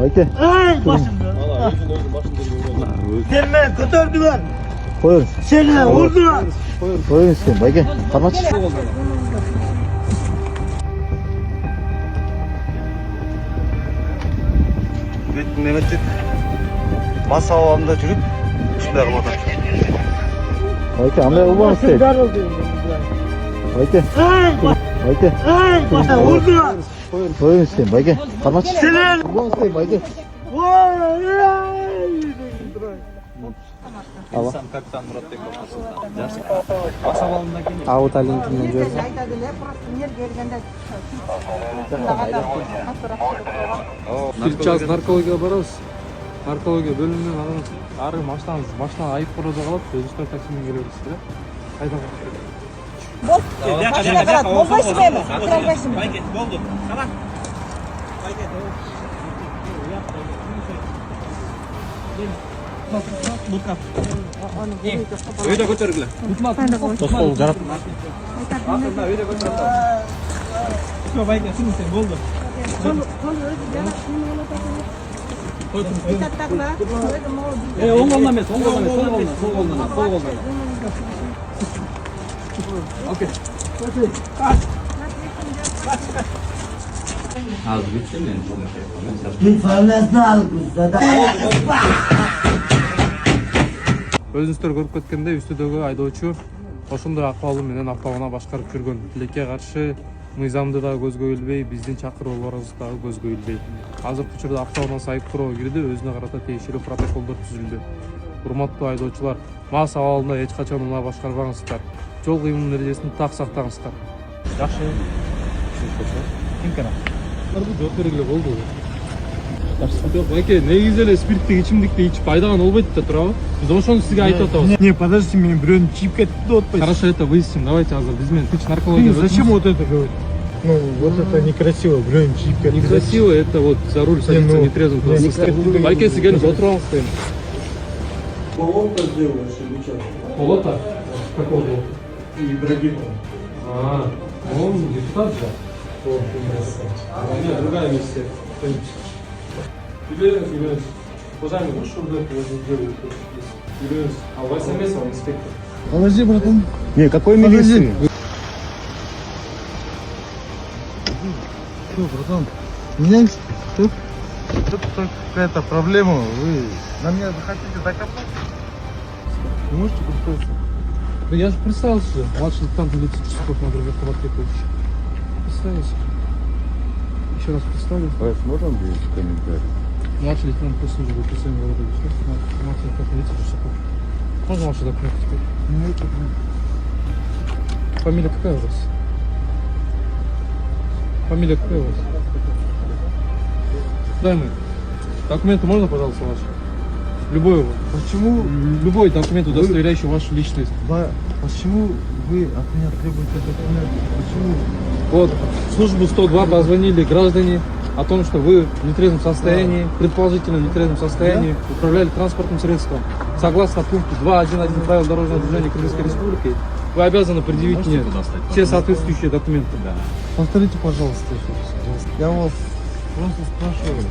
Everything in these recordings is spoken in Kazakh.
Байке. Ey başımda. Seni götürdüler. Koyur. Seni vurdular. Koyun istedim. Байке. Кармач. Mehmetçik masa havamda жүрүп ушундай кылып атат. Байке, андай кылбаңыз дейт. Байке. Байке. Ey başımda vurdular. Koyun istedim. Байке. Кармач. Seni. Кылбаңыз дейт, Байке. Ала. Сам капитан Муратбеков Жакшы. Маса балында келген. Аут алентинен жіберсем. Сейчас наркологияға барабыз. Наркология бөлімінен ары машина айып қорада қалып, өзіміздің таксимен келеміз да. Қайдан Болды. Tamam. Өйдө көтөргүлө. Тоскол жарап. Өйдө көтөрүп. Все, байке, сен болды. Оң қолына емес, сол қолына. Окей. Азыр бүттүм мен. Информацияны алып кызда. Өзүңүздөр көрүп кеткендей, үстүдөгү айдоочу ошондой акыбалы менен автоунаа башкарып жүргөн. Тилекке каршы мыйзамды да көзгө илбей, биздин чакырууларыбызды дагы көзгө илбей. Азыркы учурда автоунаасы айып туурага кирди, өзүнө карата тийиштүү протоколдор түзүлдү. Урматтуу айдоочулар, мас абалында эч качан унаа башкарбаңыздар. Жол кыймыл эрежесин так сактаңыздар. Жакшы. Жооп бергиле болду. Жок, байке, негизи эле спирттик ичимдикти ичип айдаган болбойт да турабы? Биз ошону сизге айтып атабыз. Не, подожди, меня бирөөнү чип кетти деп атпайсың. Хорошо, это выясним. Давайте азыр биз менен тынч наркология. Зачем вот это говорить? Ну, вот это некрасиво, бирөөнү чип кетти. Некрасиво, это вот за руль садиться нетрезвым. Байке, сиз келиңиз, отуруп алыңыз дейм. Поломка сделаешь или что? Болото? Какого болота? Ибрагимова. Он депутат же? Нет, другая миссия. Юбилейный. Уважаемый, вы что вы делаете? Юбилейный. А у вас СМС, он инспектор. Подожди, братан. Не, какой милиции? Что, братан? Меня тут какая-то проблема. Вы на меня хотите докопаться? Вы можете представиться? Да я же представился, младший лейтенант милиции Чистяков на других Муратбекович. Представился. Еще раз представлю. Можно без комментариев? Младший лейтенант пресс-службы КСМ города Вячеслав, младший лейтенант милиции Чистяков. Можно ваши документы теперь? Нет, нет. Фамилия какая у вас? Фамилия какая у вас? Дай мы. Документы можно, пожалуйста, ваши? Любой его. Почему? Любой документ, удостоверяющий вашу личность. Почему вы от меня требуете документы? Почему? Вот, в службу 102 позвонили граждане о том, что вы в нетрезвом состоянии, предположительно в нетрезвом состоянии, управляли транспортным средством. Согласно пункту 2.1.1 правил дорожного движения Кыргызской Республики, вы обязаны предъявить мне все соответствующие документы. Повторите, пожалуйста, еще раз. Я вас просто спрашиваю.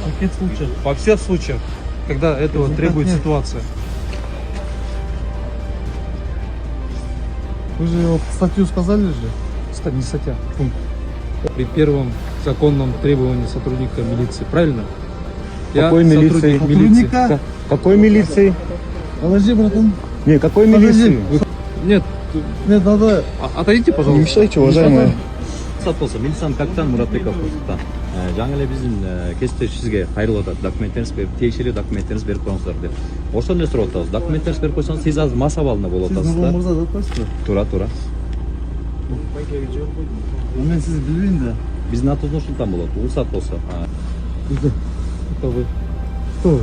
В каких случаях? Во всех случаях, когда этого требует нет. ситуация. Вы же вот статью сказали же? Не статья, пункт. При первом законном требовании сотрудника милиции, правильно? Какой Я милиции? сотрудник милиции. Сотрудника? Какой милиции? Подожди, братан. Не, какой Подожди. милиции? Нет, Нет, надо. отойдите, Не пожалуйста. мешайте, уважаемые. Сат болсо, милициянын капитан Муратбеков Курсуттан. Жаңы эле биздин кесиптеш сизге кайрылып атат. Документтериңизди берип, тиешелүү документтериңизди берип коюңуздар деп. Ошондо эле сурап атабыз. Документтериңизди берип койсоңуз, сиз азыр мас абалында болуп Siz атасыз Нурлан да. Мырза деп атпайсызбы? Туура. Мен сизди билбейм да. Биздин атыбыз Нурсултан болот. Улсат болсо. Это вы. Кто?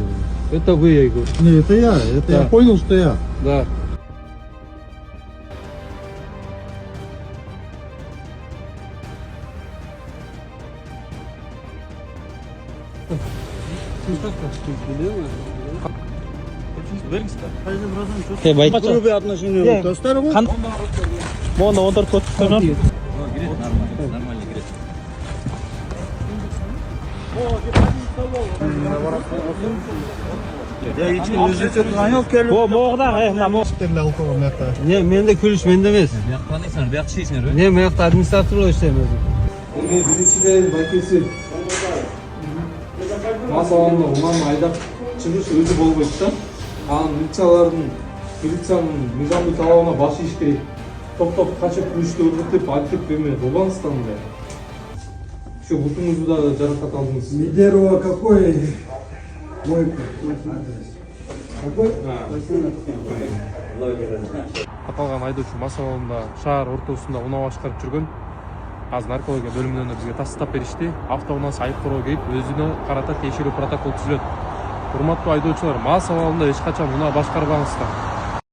Это вы, я говорю. Не, это я. Это Да. я понял, что я. Да. Какое отношение? Можно отор көтүп нормально кирет. Ya hiç özlete duran yok ki. Ne, mende külüş mende емес. Tanıysan, bir yakşı işin Ne, meyakta administratör ol işte mezun. Биринчиден байкеси мас абалында унаны айдап чыгыш өзү болбойт да. Анан милициянын мыйзамдуу талабына баш ийиш керек. Топ качып күрүштү өргүтүп айтып эме болбаңыздар мындай. Şu бутуңузду дагы жаракат алдыңыз. Мидерова какой? Мой адрес. Какой? Аталган айдоочу мас абалында шаар ортосунда унаа башкарып жүргөн. Азыр наркология бөлүмүнөн бизге тастап беришти. Автоунаасы айыпкороо келип, өзүнө карата тиешелүү протокол түзүлөт. Урматтуу айдоочулар, мас абалында эч качан унаа башкарбаңыздар.